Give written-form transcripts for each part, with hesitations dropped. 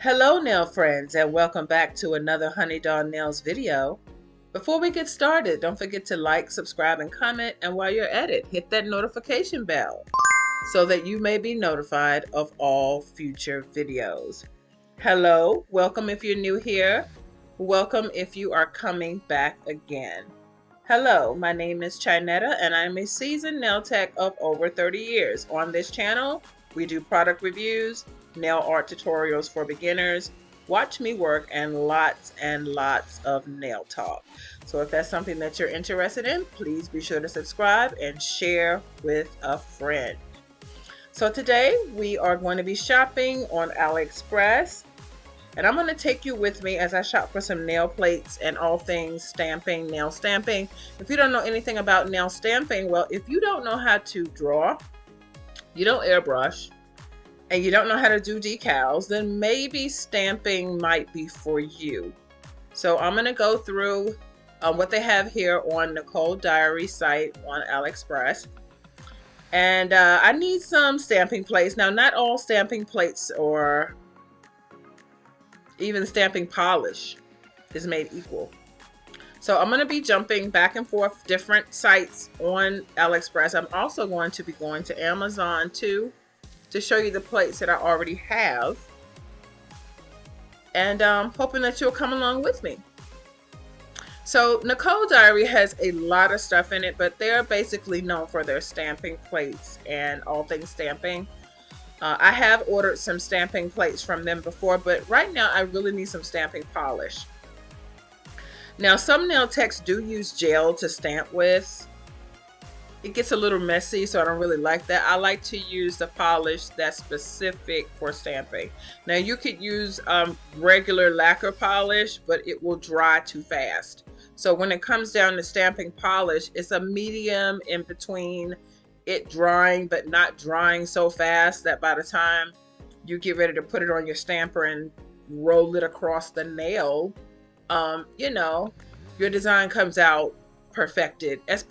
Hello nail friends, and welcome back to another Honey Dawn Nails video. Before we get started, don't forget to like, subscribe, and comment, and while you're at it, hit that notification bell so that you may be notified of all future videos. Hello, welcome if you're new here. Welcome if you are coming back again. Hello, my name is Chinetta and I'm a seasoned nail tech of over 30 years. On this channel, we do product reviews, nail art tutorials for beginners, watch me work, and lots of nail talk. So if that's something that you're interested in, please be sure to subscribe and share with a friend. So today we are going to be shopping on AliExpress. And I'm going to take you with me as I shop for some nail plates and all things stamping, nail stamping. If you don't know anything about nail stamping, well, if you don't know how to draw, you don't airbrush, and you don't know how to do decals, then maybe stamping might be for you. So I'm going to go through what they have here on Nicole Diary site on AliExpress. And I need some stamping plates. Now, not all stamping plates or even stamping polish is made equal. So I'm going to be jumping back and forth different sites on AliExpress. I'm also going to be going to Amazon too to show you the plates that I already have. And hoping that you'll come along with me. So Nicole Diary has a lot of stuff in it, but they're basically known for their stamping plates and all things stamping. I have ordered some stamping plates from them before, but right now I really need some stamping polish. Now, some nail techs do use gel to stamp with. It gets a little messy, so I don't really like that. I like to use the polish that's specific for stamping. Now, you could use regular lacquer polish, but it will dry too fast. So when it comes down to stamping polish, it's a medium in between it drying but not drying so fast that by the time you get ready to put it on your stamper and roll it across the nail, you know, your design comes out perfected as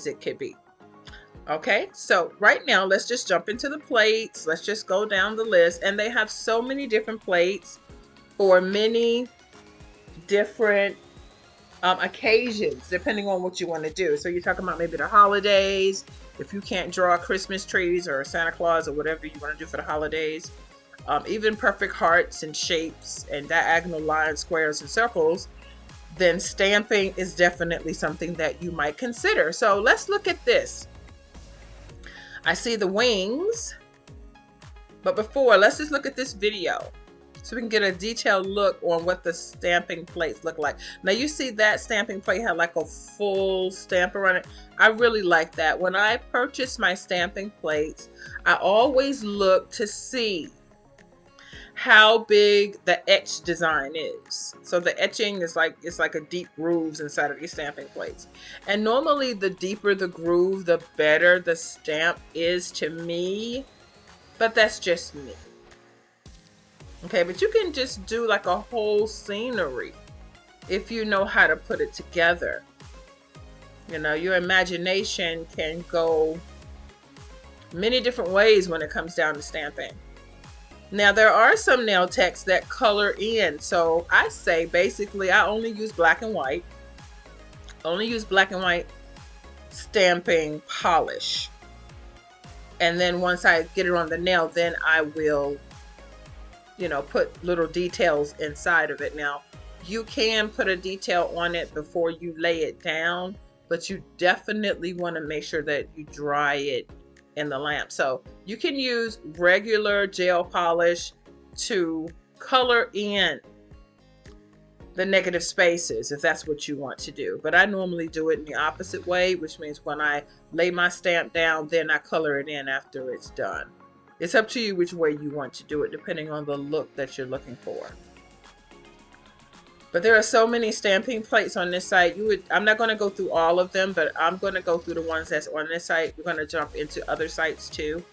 it could be. Okay, so right now let's just jump into the plates. Let's just go down the list, and they have so many different plates for many different occasions depending on what you want to do. So you're talking about maybe the holidays, if you can't draw Christmas trees or Santa Claus or whatever you want to do for the holidays, even perfect hearts and shapes and diagonal lines, squares and circles, then stamping is definitely something that you might consider. So let's look at this. I see the wings, but before, let's just look at this video so we can get a detailed look on what the stamping plates look like. Now you see that stamping plate had like a full stamper on it. I really like that. When I purchase my stamping plates, I always look to see how big the etch design is. So the etching is like, it's like a deep grooves inside of these stamping plates. And normally the deeper the groove, the better the stamp is to me, but that's just me. Okay, but you can just do like a whole scenery if you know how to put it together. You know, your imagination can go many different ways when it comes down to stamping. Now, there are some nail techs that color in. So I say basically I only use black and white. Only use black and white stamping polish. And then once I get it on the nail, then I will, you know, put little details inside of it. Now, you can put a detail on it before you lay it down, but you definitely want to make sure that you dry it in the lamp. So you can use regular gel polish to color in the negative spaces if that's what you want to do. But I normally do it in the opposite way, which means when I lay my stamp down, then I color it in after it's done. It's up to you which way you want to do it, depending on the look that you're looking for. But there are so many stamping plates on this site. I'm not going to go through all of them, but I'm going to go through the ones that's on this site. We're going to jump into other sites too,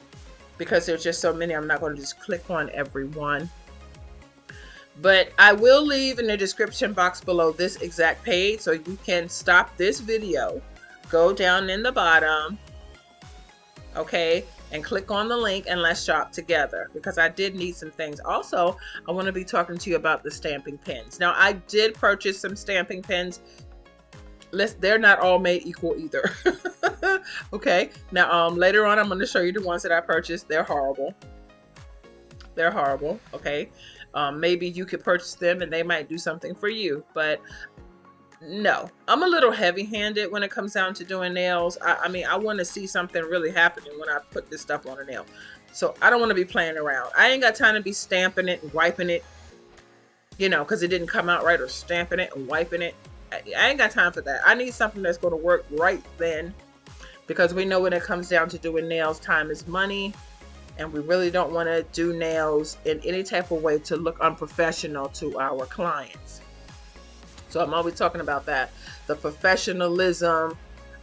because there's just so many. I'm not going to just click on every one. But I will leave in the description box below this exact page, so you can stop this video, go down in the bottom, okay, and click on the link and let's shop together, because I did need some things. Also, I want to be talking to you about the stamping pens. Now, I did purchase some stamping pens. They're not all made equal either. Okay, now later on I'm going to show you the ones that I purchased. They're horrible. They're horrible. Okay, maybe you could purchase them and they might do something for you, but no, I'm a little heavy-handed when it comes down to doing nails. I mean, I want to see something really happening when I put this stuff on a nail. So I don't want to be playing around. I ain't got time to be stamping it and wiping it, you know, because it didn't come out right, or stamping it and wiping it. I ain't got time for that. I need something that's going to work right then, because we know when it comes down to doing nails, time is money, and we really don't want to do nails in any type of way to look unprofessional to our clients. So I'm always talking about that. The professionalism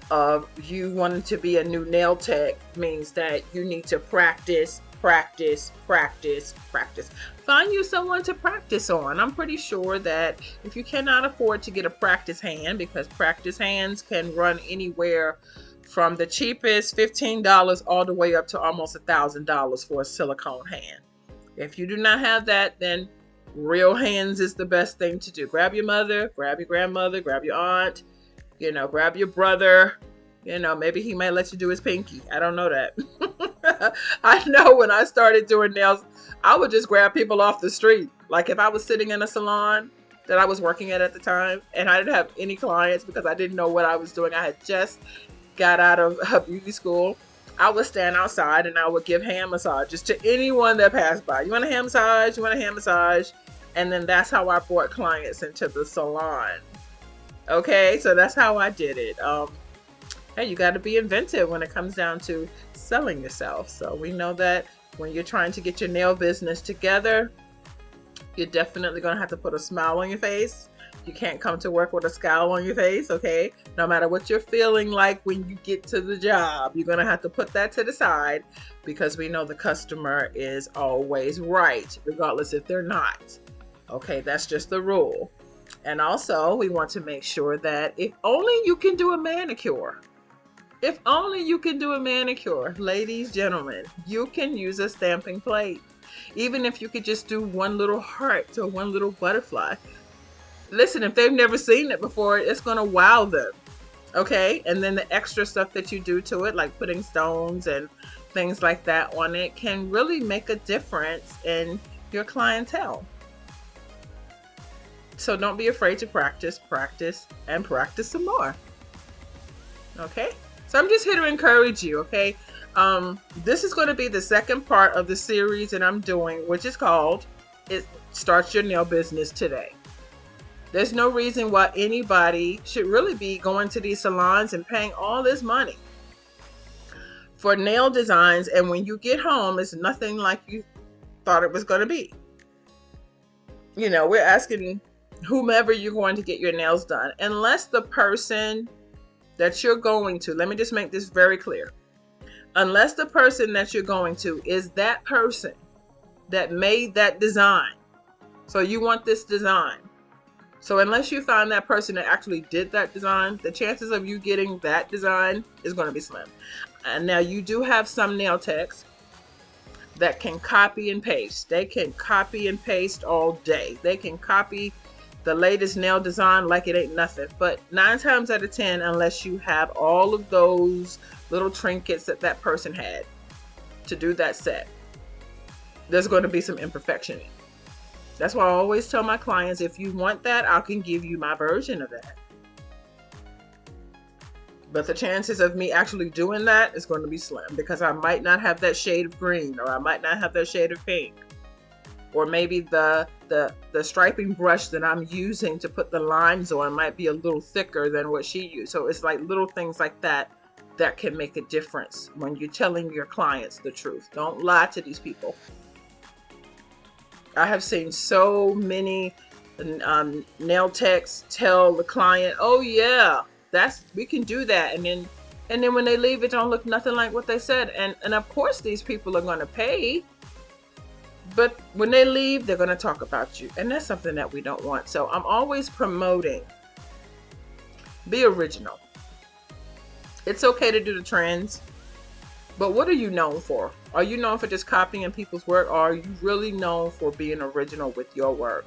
of you wanting to be a new nail tech means that you need to practice, practice, practice, practice. Find you someone to practice on. I'm pretty sure that if you cannot afford to get a practice hand, because practice hands can run anywhere from the cheapest $15 all the way up to almost $1,000 for a silicone hand. If you do not have that, then real hands is the best thing to do. Grab your mother, grab your grandmother, grab your aunt, you know, grab your brother. You know, maybe he might let you do his pinky. I don't know that. I know when I started doing nails, I would just grab people off the street. Like if I was sitting in a salon that I was working at the time and I didn't have any clients because I didn't know what I was doing. I had just got out of beauty school. I would stand outside and I would give hand massages to anyone that passed by. You want a hand massage? You want a hand massage? And then that's how I brought clients into the salon. Okay, so that's how I did it. Hey, you got to be inventive when it comes down to selling yourself. So we know that when you're trying to get your nail business together, you're definitely going to have to put a smile on your face. You can't come to work with a scowl on your face, okay? No matter what you're feeling like when you get to the job, you're going to have to put that to the side, because we know the customer is always right, regardless if they're not. Okay, that's just the rule. And also, we want to make sure that if only you can do a manicure. If only you can do a manicure, ladies, gentlemen, you can use a stamping plate. Even if you could just do one little heart or one little butterfly. Listen, if they've never seen it before, it's going to wow them. Okay? And then the extra stuff that you do to it, like putting stones and things like that on it, can really make a difference in your clientele. So don't be afraid to practice, practice, and practice some more. Okay? So I'm just here to encourage you, okay? This is going to be the second part of the series that I'm doing, which is called It Starts Your Nail Business Today. There's no reason why anybody should really be going to these salons and paying all this money for nail designs, and when you get home, it's nothing like you thought it was going to be. You know, we're asking whomever you're going to get your nails done, unless the person that you're going to, let me just make this very clear, unless the person that you're going to is that person that made that design. So you want this design. So unless you find that person that actually did that design, the chances of you getting that design is going to be slim. And now you do have some nail techs that can copy and paste. They can copy and paste all day. They can copy the latest nail design like it ain't nothing. But 9 times out of 10, unless you have all of those little trinkets that that person had to do that set, there's going to be some imperfection. That's why I always tell my clients, if you want that, I can give you my version of that. But the chances of me actually doing that is going to be slim, because I might not have that shade of green, or I might not have that shade of pink. Or maybe the striping brush that I'm using to put the lines on might be a little thicker than what she used. So it's like little things like that that can make a difference when you're telling your clients the truth. Don't lie to these people. I have seen so many nail techs tell the client, "Oh yeah, we can do that," and then when they leave, it don't look nothing like what they said. And of course, these people are going to pay. But when they leave, they're going to talk about you. And that's something that we don't want. So I'm always promoting, be original. It's okay to do the trends. But what are you known for? Are you known for just copying people's work, or are you really known for being original with your work?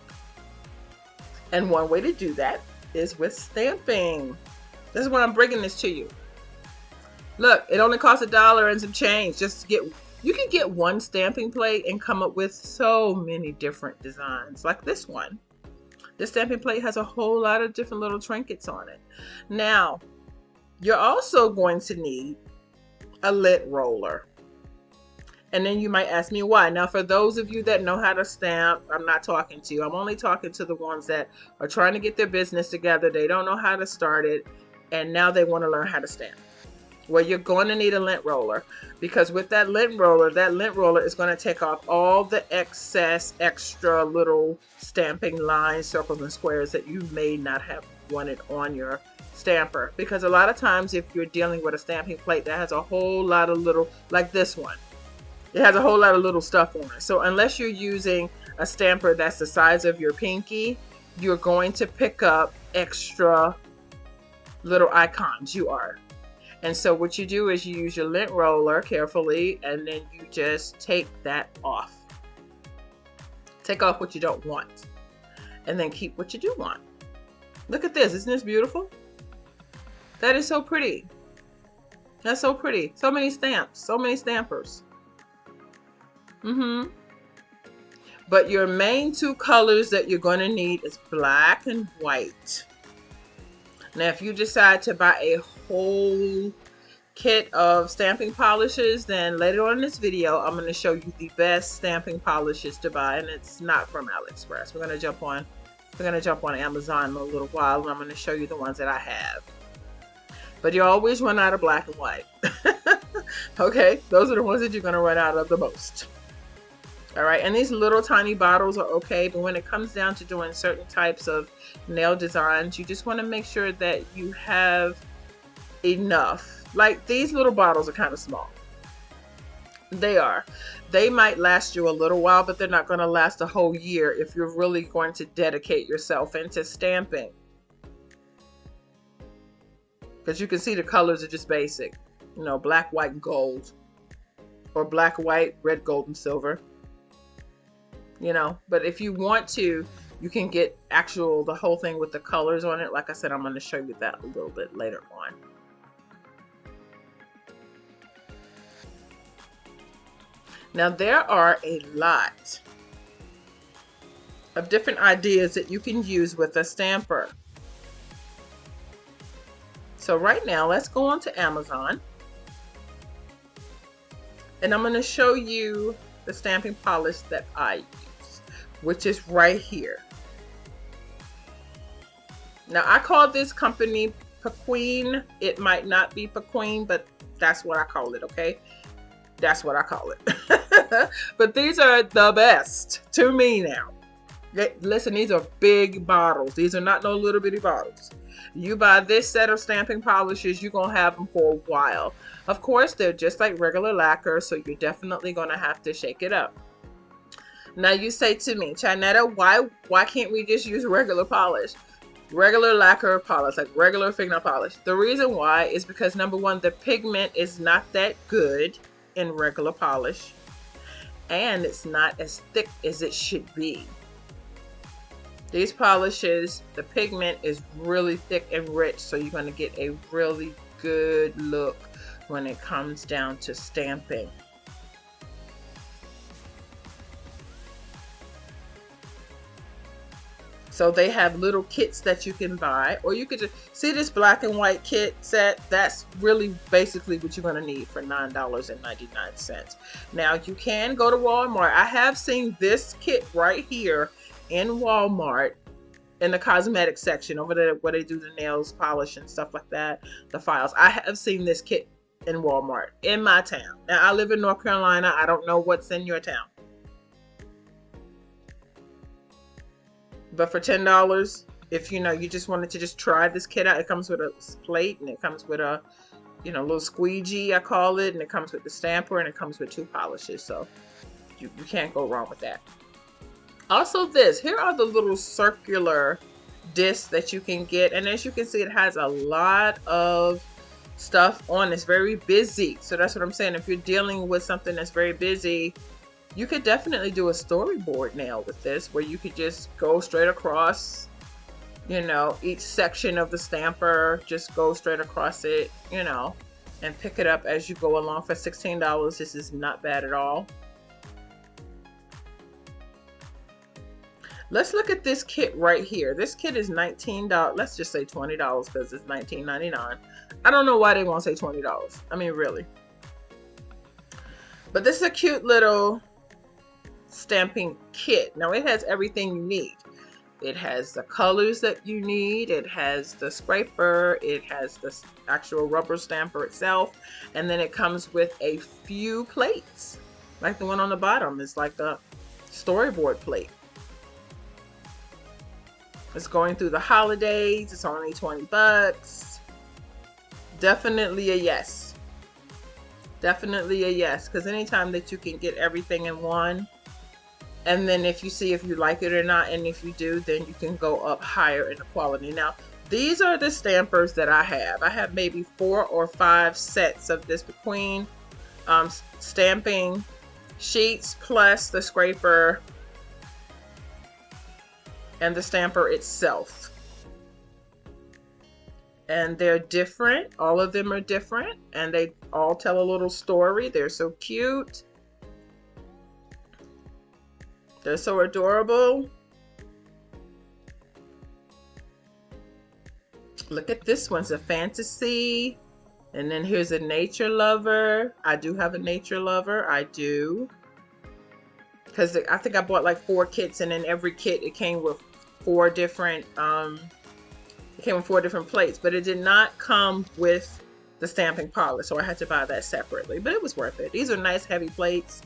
And one way to do that is with stamping. This is why I'm bringing this to you. Look, it only costs $1 and some change just to get. You can get one stamping plate and come up with so many different designs, like this one. This stamping plate has a whole lot of different little trinkets on it. Now, you're also going to need a lint roller. And then you might ask me why. Now, for those of you that know how to stamp, I'm not talking to you. I'm only talking to the ones that are trying to get their business together. They don't know how to start it, and now they want to learn how to stamp. Well, you're going to need a lint roller, because with that lint roller is going to take off all the excess extra little stamping lines, circles, and squares that you may not have wanted on your stamper. Because a lot of times if you're dealing with a stamping plate that has a whole lot of little, like this one, it has a whole lot of little stuff on it. So unless you're using a stamper that's the size of your pinky, you're going to pick up extra little icons. You are. And so what you do is you use your lint roller carefully, and then you just take that off. Take off what you don't want, and then keep what you do want. Look at this. Isn't this beautiful? That is so pretty. That's so pretty. So many stamps. So many stampers. But your main two colors that you're going to need is black and white. Now, if you decide to buy a whole kit of stamping polishes, then later on in this video, I'm going to show you the best stamping polishes to buy, and it's not from AliExpress. We're going to jump on Amazon in a little while, and I'm going to show you the ones that I have. But you always run out of black and white. Okay, those are the ones that you're going to run out of the most. All right, and these little tiny bottles are okay, but when it comes down to doing certain types of nail designs, you just want to make sure that you have enough. Like these little bottles are kind of small. They are. They might last you a little while, but they're not going to last a whole year if you're really going to dedicate yourself into stamping. Because you can see the colors are just basic. You know, black, white, and gold. Or black, white, red, gold, and silver. You know, but if you want to, you can get the whole thing with the colors on it. Like I said, I'm going to show you that a little bit later on. Now, there are a lot of different ideas that you can use with a stamper. So right now, let's go on to Amazon. And I'm going to show you the stamping polish that I use, which is right here. Now, I call this company Paquin. It might not be Paquin, but that's what I call it, okay? That's what I call it. But these are the best to me now. Listen, these are big bottles. These are not no little bitty bottles. You buy this set of stamping polishes, you're going to have them for a while. Of course, they're just like regular lacquer, so you're definitely going to have to shake it up. Now, you say to me, Chanetta, why can't we just use regular polish? Regular lacquer polish, like regular fingernail polish. The reason why is because, number one, the pigment is not that good in regular polish, and it's not as thick as it should be. These polishes, the pigment is really thick and rich, so you're going to get a really good look when it comes down to stamping. So they have little kits that you can buy, or you could just see this black and white kit set. That's really basically what you're going to need for $9.99. Now, you can go to Walmart. I have seen this kit right here in Walmart in the cosmetic section over there where they do the nails polish and stuff like that, the files. I have seen this kit in Walmart in my town. Now, I live in North Carolina. I don't know what's in your town. But for $10, if you just wanted to just try this kit out, it comes with a plate, and it comes with a little squeegee, I call it, and it comes with the stamper, and it comes with 2 polishes. So you can't go wrong with that. Also, here are the little circular discs that you can get, and as you can see, it has a lot of stuff on. It's very busy. So that's what I'm saying. If you're dealing with something that's very busy, you could definitely do a storyboard nail with this, where you could just go straight across, you know, each section of the stamper, just go straight across it, you know, and pick it up as you go along for $16. This is not bad at all. Let's look at this kit right here. This kit is $19. Let's just say $20 because it's $19.99. I don't know why they won't say $20. I mean, really. But this is a cute little stamping kit. Now it has everything you need. It has the colors that you need. It has the scraper. It has the actual rubber stamper itself. And then it comes with a few plates. Like the one on the bottom is like the storyboard plate. It's going through the holidays. It's only 20 bucks. Definitely a yes. Definitely a yes. Because anytime that you can get everything in one, and then if you see if you like it or not, and if you do, then you can go up higher in the quality. Now, these are the stampers that I have. I have maybe 4 or 5 sets of this between stamping sheets plus the scraper and the stamper itself. And they're different. All of them are different, and they all tell a little story. They're so cute. They're so adorable. Look at this one's a fantasy. And then here's a nature lover. I do have a nature lover. I do. Because I think I bought like 4 kits, and in every kit it came with 4 different plates, but it did not come with the stamping polish, so I had to buy that separately, but it was worth it. These are nice heavy plates.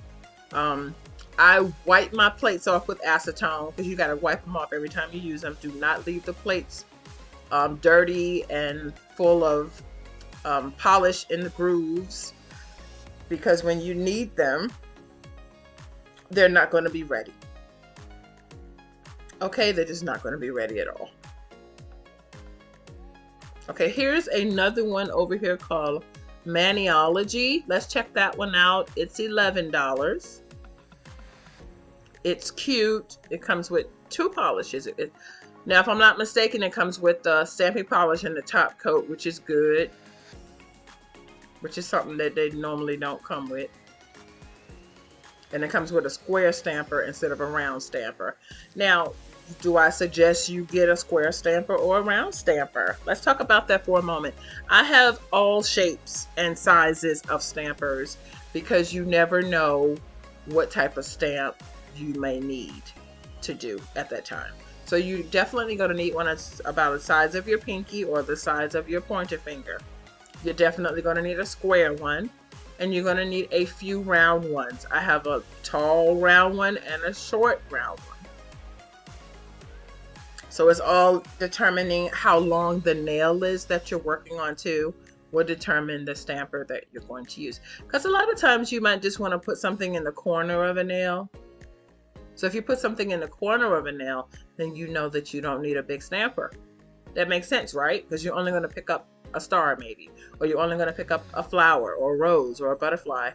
I wipe my plates off with acetone, because you got to wipe them off every time you use them. Do not leave the plates dirty and full of polish in the grooves, because when you need them, they're not going to be ready. Okay, they're just not going to be ready at all. Okay, here's another one over here called Maniology. Let's check that one out. It's $11. It's cute. It comes with 2 polishes. Now, if I'm not mistaken, it comes with the stamping polish and the top coat, which is good. Which is something that they normally don't come with. And it comes with a square stamper instead of a round stamper. Now, do I suggest you get a square stamper or a round stamper? Let's talk about that for a moment. I have all shapes and sizes of stampers, because you never know what type of stamp you may need to do at that time. So you're definitely going to need one that's about the size of your pinky or the size of your pointer finger. You're definitely going to need a square one, and you're going to need a few round ones. I have a tall round one and a short round one. So it's all determining how long the nail is that you're working on too, will determine the stamper that you're going to use. Because a lot of times you might just want to put something in the corner of a nail. So if you put something in the corner of a nail, then you know that you don't need a big stamper. That makes sense, right? Because you're only going to pick up a star maybe, or you're only going to pick up a flower or a rose or a butterfly,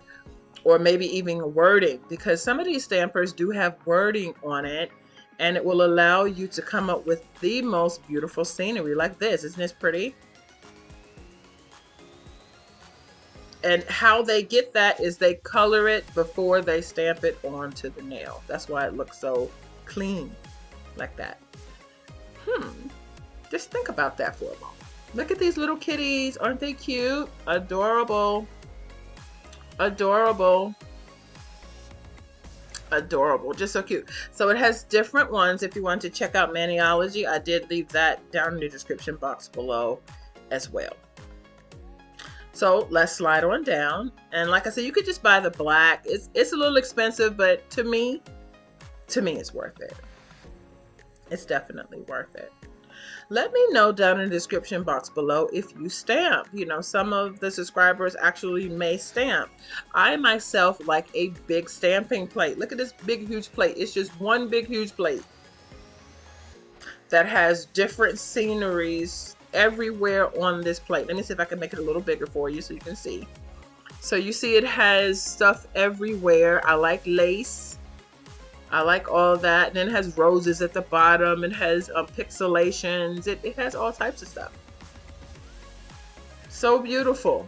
or maybe even wording, because some of these stampers do have wording on it, and it will allow you to come up with the most beautiful scenery like this. Isn't this pretty? And how they get that is they color it before they stamp it onto the nail. That's why it looks so clean like that. Just think about that for a moment. Look at these little kitties. Aren't they cute? Adorable. Adorable. Adorable. Just so cute. So it has different ones. If you want to check out Maniology, I did leave that down in the description box below as well. So let's slide on down. And like I said, you could just buy the black. It's a little expensive, but to me it's worth it. It's definitely worth it. Let me know down in the description box below if you stamp. You know, some of the subscribers actually may stamp. I myself like a big stamping plate. Look at this big, huge plate. It's just one big, huge plate that has different sceneries everywhere on this plate. Let me see if I can make it a little bigger for you so you can see. So you see it has stuff everywhere. I like lace. I like all that. And then it has roses at the bottom. It has pixelations. It has all types of stuff. So beautiful.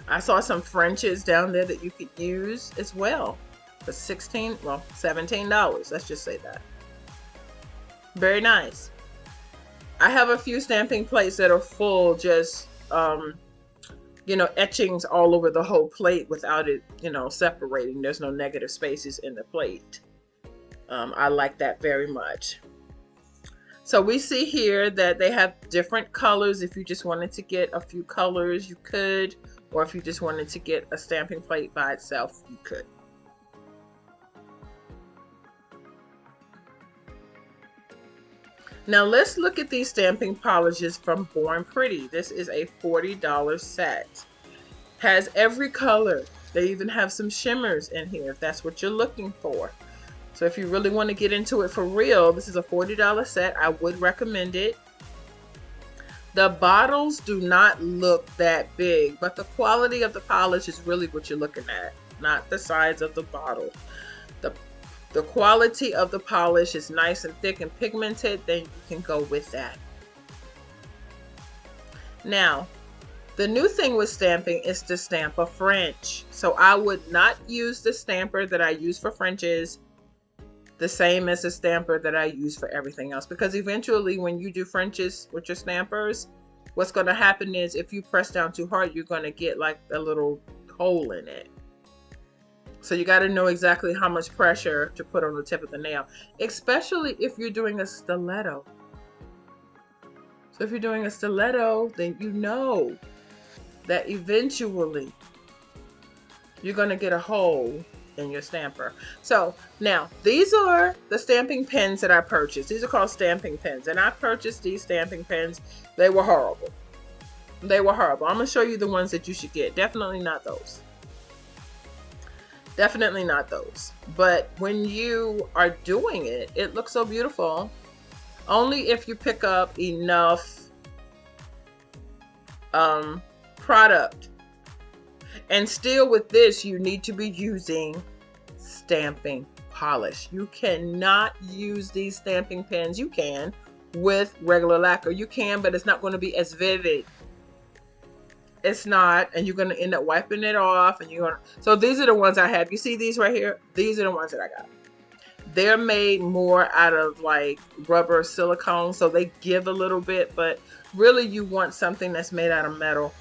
I saw some Frenches down there that you could use as well for $17. Let's just say that. Very nice. I have a few stamping plates that are full, just you know, etchings all over the whole plate without it, you know, separating. There's no negative spaces in the plate. I like that very much. So we see here that they have different colors. If you just wanted to get a few colors, you could. Or if you just wanted to get a stamping plate by itself, you could. Now let's look at these stamping polishes from Born Pretty. This is a $40 set. Has every color. They even have some shimmers in here if that's what you're looking for. So if you really want to get into it for real, this is a $40 set. I would recommend it. The bottles do not look that big, but the quality of the polish is really what you're looking at, not the size of the bottle. The quality of the polish is nice and thick and pigmented, then you can go with that. Now, the new thing with stamping is to stamp a French. So I would not use the stamper that I use for Frenches the same as the stamper that I use for everything else, because eventually when you do Frenches with your stampers, what's going to happen is if you press down too hard, you're going to get like a little hole in it. So you got to know exactly how much pressure to put on the tip of the nail, especially if you're doing a stiletto. So if you're doing a stiletto, then you know that eventually you're going to get a hole in your stamper. So now these are the stamping pens that I purchased. These are called stamping pens, and I purchased these stamping pens. They were horrible. They were horrible. I'm going to show you the ones that you should get. Definitely not those. Definitely not those. But when you are doing it, it looks so beautiful. Only if you pick up enough product. And still with this, you need to be using stamping polish. You cannot use these stamping pens. You can with regular lacquer. You can, but it's not going to be as vivid. It's not, and you're going to end up wiping it off. And you're going to, so these are the ones I have. You see these right here? These are the ones that I got. They're made more out of like rubber silicone, so they give a little bit, but really you want something that's made out of metal.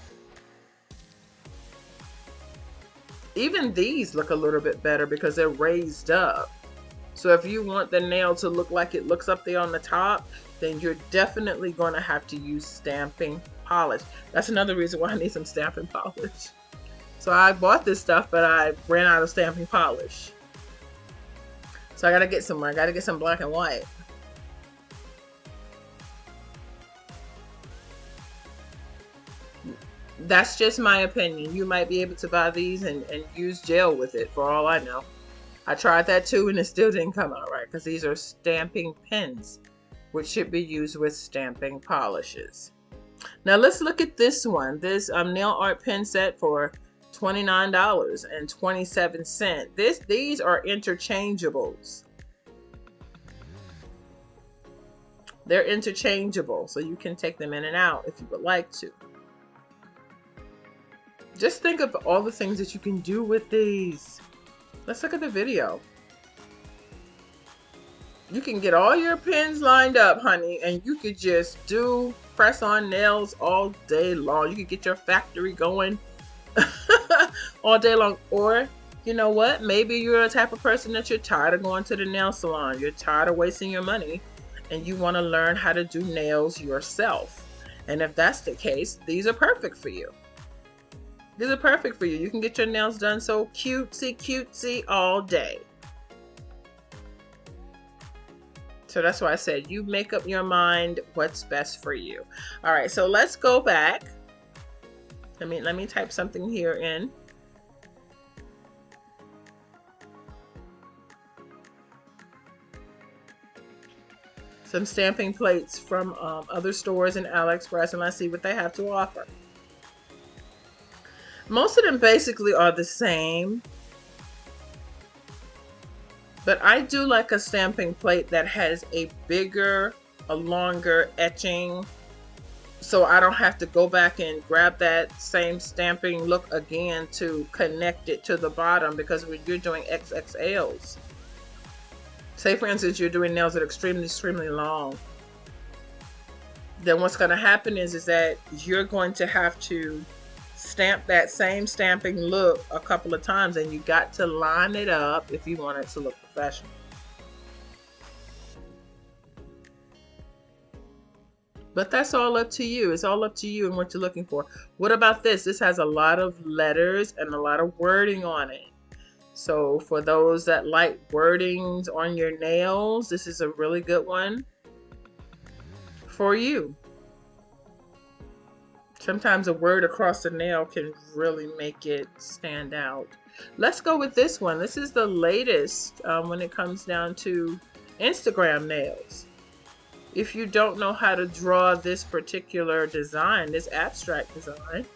Even these look a little bit better because they're raised up. So if you want the nail to look like it looks up there on the top, then you're definitely going to have to use stamping polish. That's another reason why I need some stamping polish. So I bought this stuff, but I ran out of stamping polish. So I got to get some more. I got to get some black and white. That's just my opinion. You might be able to buy these and use gel with it for all I know. I tried that too and it still didn't come out right because these are stamping pens, which should be used with stamping polishes. Now let's look at this one. This nail art pen set for $29.27. These are interchangeables. They're interchangeable, so you can take them in and out if you would like to. Just think of all the things that you can do with these. Let's look at the video. You can get all your pens lined up, honey, and you could just do press-on nails all day long. You could get your factory going all day long. Or, you know what? Maybe you're a type of person that you're tired of going to the nail salon. You're tired of wasting your money, and you want to learn how to do nails yourself. And if that's the case, these are perfect for you. These are perfect for you. You can get your nails done so cutesy all day. So that's why I said you make up your mind what's best for you. All right, so let's go back. Let me type something here in. some stamping plates from other stores in AliExpress, and let's see what they have to offer. Most of them basically are the same, but I do like a stamping plate that has a bigger, a longer etching, so I don't have to go back and grab that same stamping look again to connect it to the bottom, because when you're doing XXLs, say for instance you're doing nails that are extremely long, then what's going to happen is that you're going to have to stamp that same stamping look a couple of times, and you got to line it up if you want it to look professional. But that's all up to you. It's all up to you and what you're looking for. What about this? This has a lot of letters and a lot of wording on it. So for those that like wordings on your nails, this is a really good one for you. Sometimes a word across the nail can really make it stand out. Let's go with this one. This is the latest when it comes down to Instagram nails. If you don't know how to draw this particular design, this abstract design,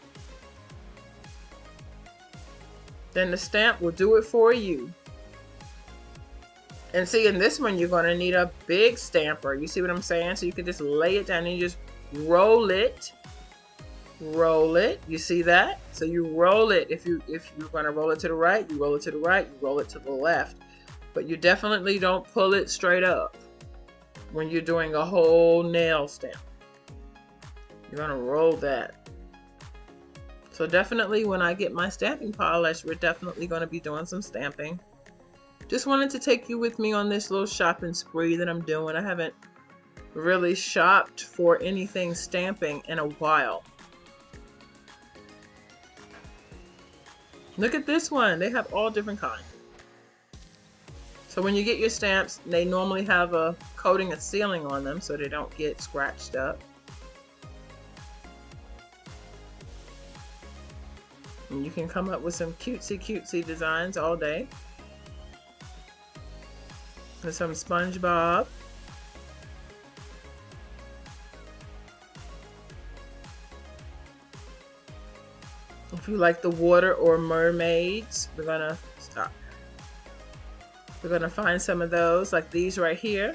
then the stamp will do it for you. And see, in this one, you're going to need a big stamper. You see what I'm saying? So you can just lay it down and you just roll it. Roll it. You see that? So you roll it. If you're going to roll it to the right, you roll it to the right, you roll it to the left. But you definitely don't pull it straight up when you're doing a whole nail stamp. You're going to roll that. So definitely when I get my stamping polish, we're definitely going to be doing some stamping. Just wanted to take you with me on this little shopping spree that I'm doing. I haven't really shopped for anything stamping in a while. Look at this one. They have all different kinds. So when you get your stamps, they normally have a coating of sealing on them so they don't get scratched up. And you can come up with some cutesy designs all day. With some SpongeBob. If you like the water or mermaids, we're gonna stop. We're gonna find some of those, like these right here.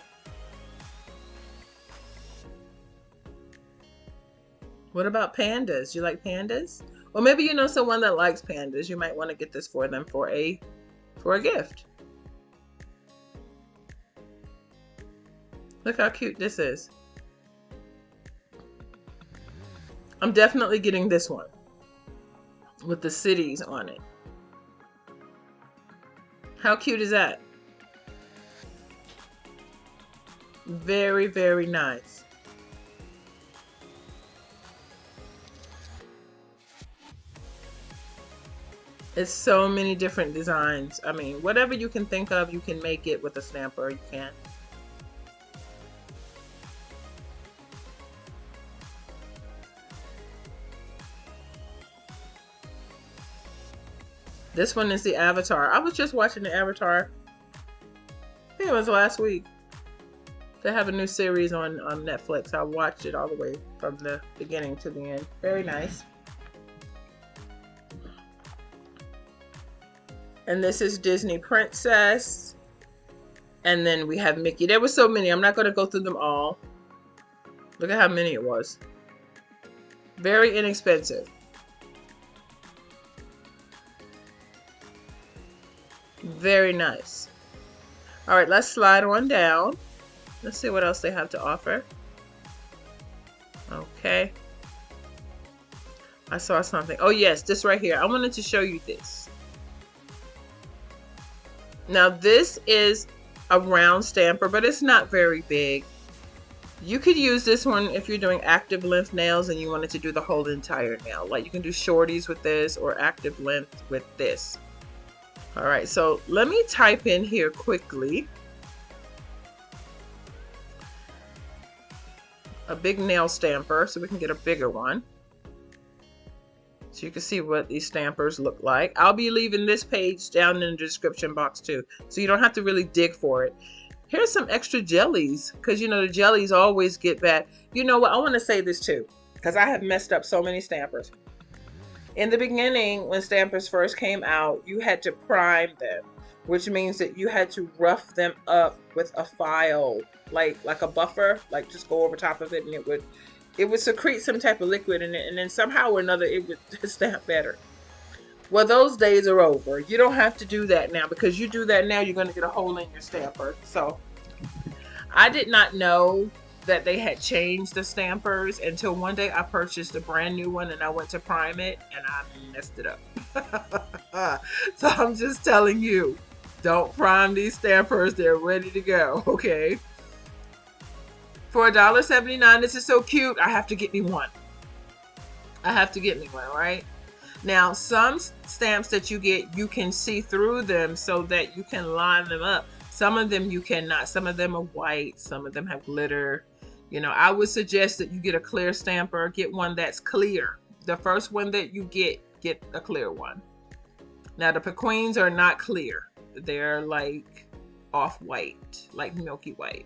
What about pandas? You like pandas? Or maybe you know someone that likes pandas. You might want to get this for them for a gift. Look how cute this is. I'm definitely getting this one with the cities on it. How cute is that? Very, very nice. It's so many different designs. I mean, whatever you can think of, you can make it with a stamper. You can. This one is the Avatar. I was just watching the Avatar. I think it was last week. They have a new series on Netflix. I watched it all the way from the beginning to the end. Very nice. And this is Disney Princess. And then we have Mickey. There were so many. I'm not going to go through them all. Look at how many it was. Very inexpensive. Very nice. All right, let's slide on down. Let's see what else they have to offer. Okay. I saw something. Oh yes, this right here. I wanted to show you this. Now this is a round stamper, but it's not very big. You could use this one if you're doing active length nails and you wanted to do the whole entire nail. Like you can do shorties with this or active length with this. All right, so let me type in here quickly. A big nail stamper so we can get a bigger one. So you can see what these stampers look like. I'll be leaving this page down in the description box too. So you don't have to really dig for it. Here's some extra jellies, because you know the jellies always get bad. You know what? I want to say this too, because I have messed up so many stampers. In the beginning, when stampers first came out, you had to prime them, which means that you had to rough them up with a file, like a buffer, like just go over top of it, and it would secrete some type of liquid in it, and then somehow or another it would stamp better. Well, those days are over. You don't have to do that now, because you do that now, you're going to get a hole in your stamper. So I did not know that they had changed the stampers until one day I purchased a brand new one and I went to prime it and I messed it up. So I'm just telling you, don't prime these stampers. They're ready to go, okay? For $1.79, this is so cute. I have to get me one. Right? Now, some stamps that you get, you can see through them so that you can line them up. Some of them you cannot. Some of them are white. Some of them have glitter. You know, I would suggest that you get a clear stamper. Get one that's clear. The first one that you get a clear one. Now, the Pequeens are not clear. They're like off-white, like milky white.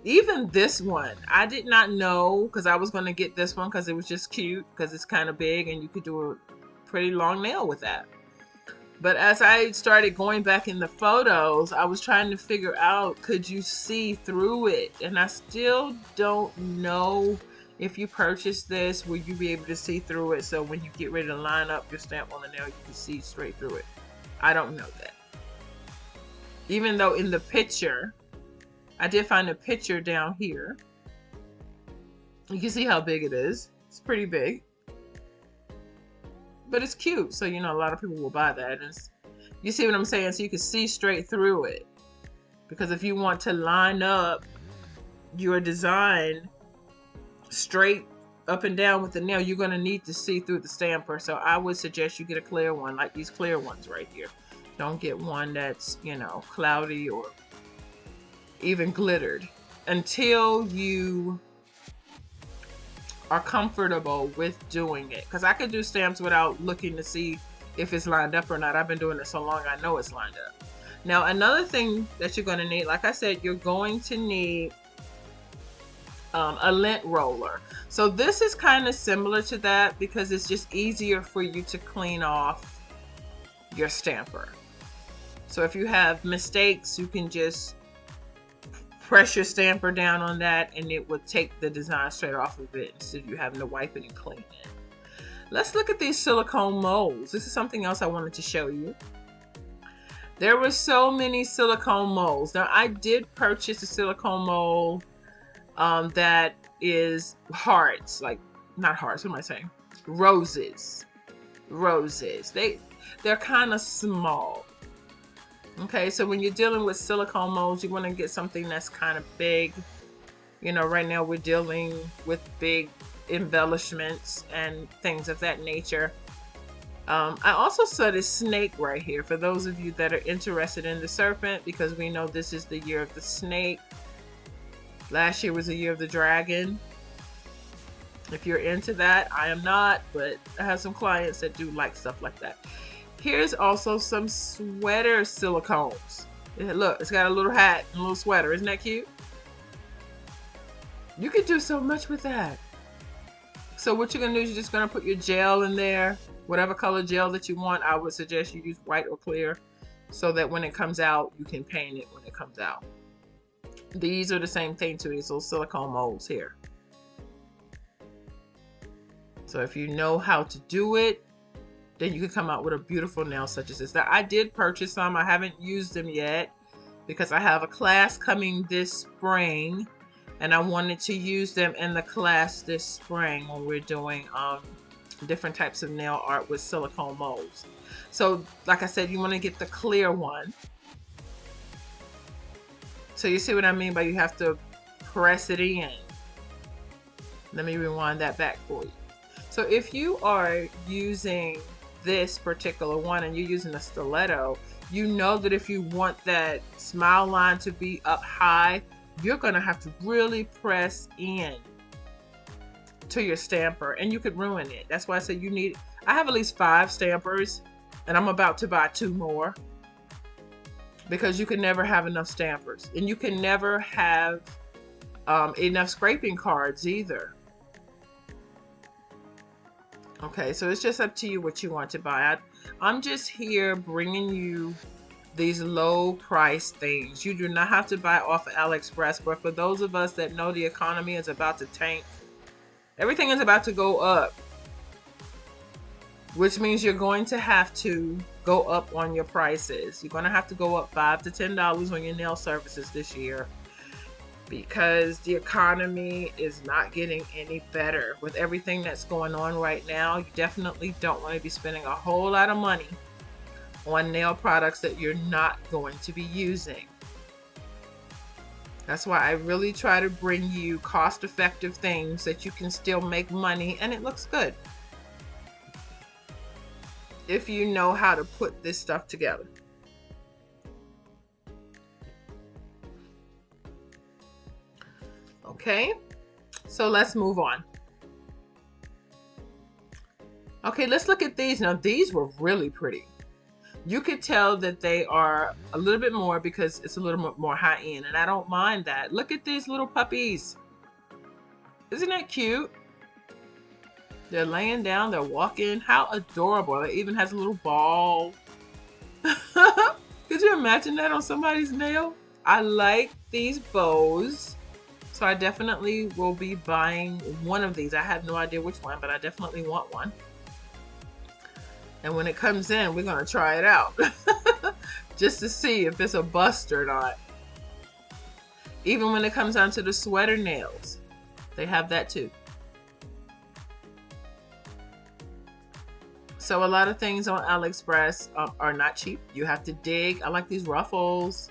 Even this one, I did not know, because I was going to get this one because it was just cute, because it's kind of big and you could do a pretty long nail with that. But as I started going back in the photos, I was trying to figure out, could you see through it? And I still don't know if you purchase this, will you be able to see through it? So when you get ready to line up your stamp on the nail, you can see straight through it. I don't know that. Even though in the picture, I did find a picture down here. You can see how big it is. It's pretty big. But it's cute, so you know a lot of people will buy that. And you see what I'm saying? So you can see straight through it. Because if you want to line up your design straight up and down with the nail, you're going to need to see through the stamper. So I would suggest you get a clear one, like these clear ones right here. Don't get one that's, you know, cloudy or even glittered until you are comfortable with doing it. Because I could do stamps without looking to see if it's lined up or not. I've been doing it so long, I know it's lined up. Now, another thing that you're going to need, like I said, you're going to need a lint roller. So this is kind of similar to that because it's just easier for you to clean off your stamper. So if you have mistakes, you can just press your stamper down on that and it will take the design straight off of it instead of you having to wipe it and clean it. Let's look at these silicone molds. This is something else I wanted to show you. There were so many silicone molds. Now I did purchase a silicone mold that is hearts, like not hearts, what am I saying? Roses. They're kind of small. Okay, so when you're dealing with silicone molds, you want to get something that's kind of big. You know, right now we're dealing with big embellishments and things of that nature. I also saw this snake right here for those of you that are interested in the serpent, because we know this is the year of the snake. Last year was the year of the dragon. If you're into that, I am not, but I have some clients that do like stuff like that. Here's also some sweater silicones. Look, it's got a little hat and a little sweater. Isn't that cute? You could do so much with that. So what you're going to do is you're just going to put your gel in there. Whatever color gel that you want, I would suggest you use white or clear so that when it comes out, you can paint it when it comes out. These are the same thing too, these little silicone molds here. So if you know how to do it, then you can come out with a beautiful nail such as this. Now, I did purchase some. I haven't used them yet because I have a class coming this spring and I wanted to use them in the class this spring when we're doing different types of nail art with silicone molds. So like I said, you want to get the clear one. So you see what I mean by you have to press it in. Let me rewind that back for you. So if you are using this particular one and you're using a stiletto, you know that if you want that smile line to be up high, you're going to have to really press in to your stamper and you could ruin it. That's why I say you need, I have at least 5 stampers and I'm about to buy 2 more. because you can never have enough stampers, and you can never have enough scraping cards either. Okay, so it's just up to you what you want to buy. I'm just here bringing you these low price things. You do not have to buy off of AliExpress, but for those of us that know the economy is about to tank, everything is about to go up, which means you're going to have to go up on your prices. You're going to have to go up $5 to $10 on your nail services this year, because the economy is not getting any better. With everything that's going on right now, you definitely don't want to be spending a whole lot of money on nail products that you're not going to be using. That's why I really try to bring you cost-effective things that you can still make money and it looks good, if you know how to put this stuff together. Okay, so let's move on. Okay, let's look at these. Now, these were really pretty. You could tell that they are a little bit more because it's a little more high end, and I don't mind that. Look at these little puppies. Isn't that cute? They're laying down, they're walking. How adorable. It even has a little ball. Could you imagine that on somebody's nail? I like these bows. So I definitely will be buying one of these. I have no idea which one, but I definitely want one. And when it comes in, we're going to try it out. Just to see if it's a bust or not. Even when it comes down to the sweater nails, they have that too. So a lot of things on AliExpress are not cheap. You have to dig. I like these ruffles.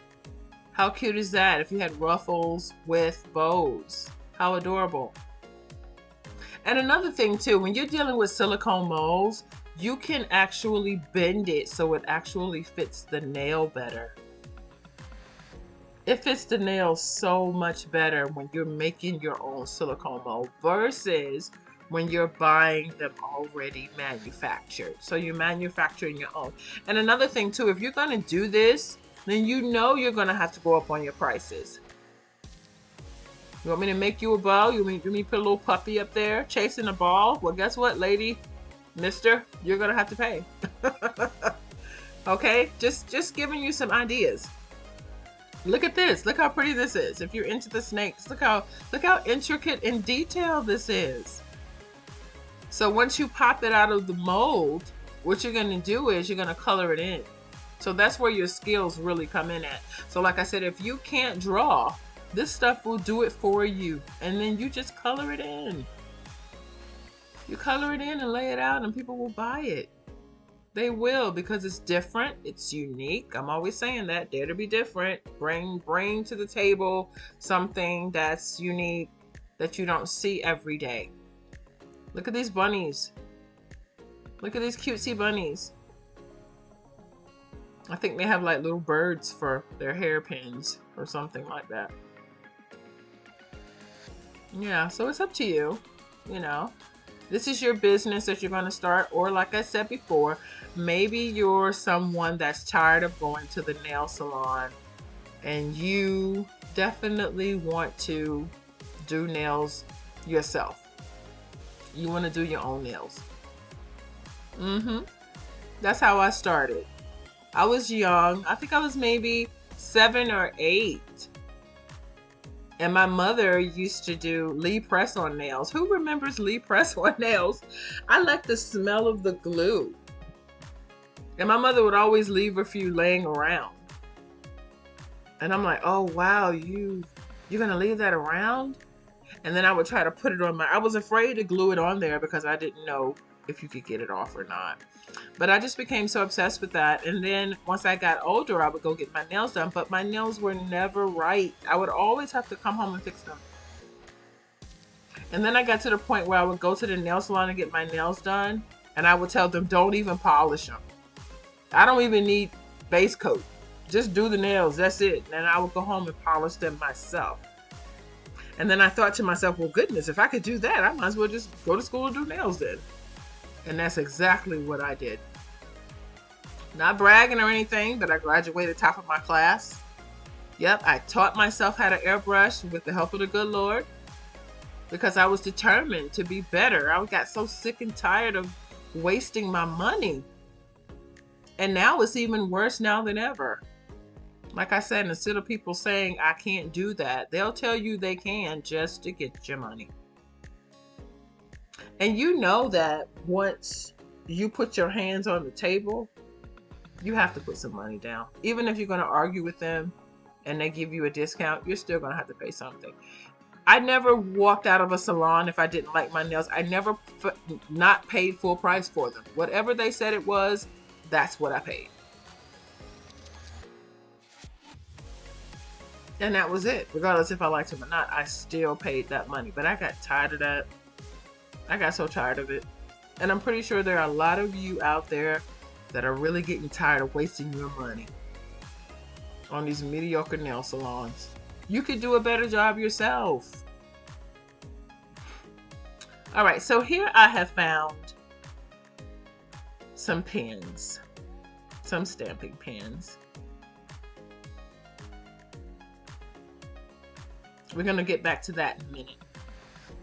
How cute is that? If you had ruffles with bows, how adorable. And another thing too, when you're dealing with silicone molds, you can actually bend it so it actually fits the nail better. It fits the nail so much better when you're making your own silicone mold versus when you're buying them already manufactured. So you're manufacturing your own. And another thing too, if you're going to do this, then you know you're going to have to go up on your prices. You want me to make you a bow? You want me to put a little puppy up there chasing a ball? Well, guess what, lady? Mister, you're going to have to pay. Okay? Just giving you some ideas. Look at this. Look how pretty this is. If you're into the snakes, look how intricate and detailed this is. So once you pop it out of the mold, what you're going to do is you're going to color it in. So that's where your skills really come in at. So like I said, if you can't draw, this stuff will do it for you. And then you just color it in. You color it in and lay it out and people will buy it. They will, because it's different. It's unique. I'm always saying that. Dare to be different. Bring to the table something that's unique that you don't see every day. Look at these bunnies. Look at these cutesy bunnies. I think they have like little birds for their hairpins or something like that. Yeah, so it's up to you. You know, this is your business that you're going to start. Or like I said before, maybe you're someone that's tired of going to the nail salon and you definitely want to do nails yourself. You want to do your own nails. That's how I started. I was young. I think I was maybe 7 or 8. And my mother used to do Lee press on nails. Who remembers Lee press on nails? I like the smell of the glue. And my mother would always leave a few laying around. And I'm like, oh wow, you're gonna leave that around? And then I would try to put it on I was afraid to glue it on there because I didn't know if you could get it off or not. But I just became so obsessed with that. And then once I got older, I would go get my nails done, but my nails were never right. I would always have to come home and fix them. And then I got to the point where I would go to the nail salon and get my nails done, and I would tell them, don't even polish them. I don't even need base coat. Just do the nails, that's it. And I would go home and polish them myself. And then I thought to myself, well, goodness, if I could do that, I might as well just go to school and do nails then. And that's exactly what I did. Not bragging or anything, but I graduated top of my class. Yep, I taught myself how to airbrush with the help of the good Lord because I was determined to be better. I got so sick and tired of wasting my money. And now it's even worse now than ever. Like I said, instead of people saying, I can't do that, they'll tell you they can just to get your money. And you know that once you put your hands on the table, you have to put some money down. Even if you're going to argue with them and they give you a discount, you're still going to have to pay something. I never walked out of a salon if I didn't like my nails. I never not paid full price for them. Whatever they said it was, that's what I paid. And that was it. Regardless if I liked them or not, I still paid that money. But I got tired of that. I got so tired of it. And I'm pretty sure there are a lot of you out there that are really getting tired of wasting your money on these mediocre nail salons. You could do a better job yourself. All right, so here I have found some pens, some stamping pens. We're going to get back to that in a minute.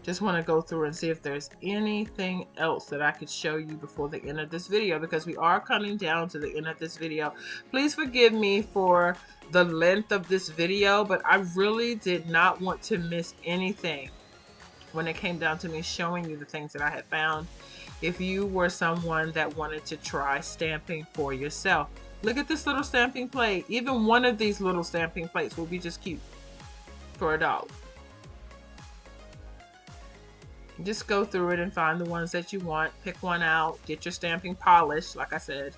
Just want to go through and see if there's anything else that I could show you before the end of this video, because we are coming down to the end of this video. Please forgive me for the length of this video, but I really did not want to miss anything when it came down to me showing you the things that I had found. If you were someone that wanted to try stamping for yourself, look at this little stamping plate. Even one of these little stamping plates will be just cute for $1. Just go through it and find the ones that you want. Pick one out. Get your stamping polished, like I said.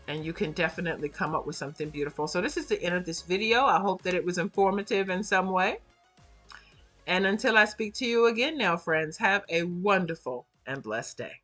And you can definitely come up with something beautiful. So this is the end of this video. I hope that it was informative in some way. And until I speak to you again now, friends, have a wonderful and blessed day.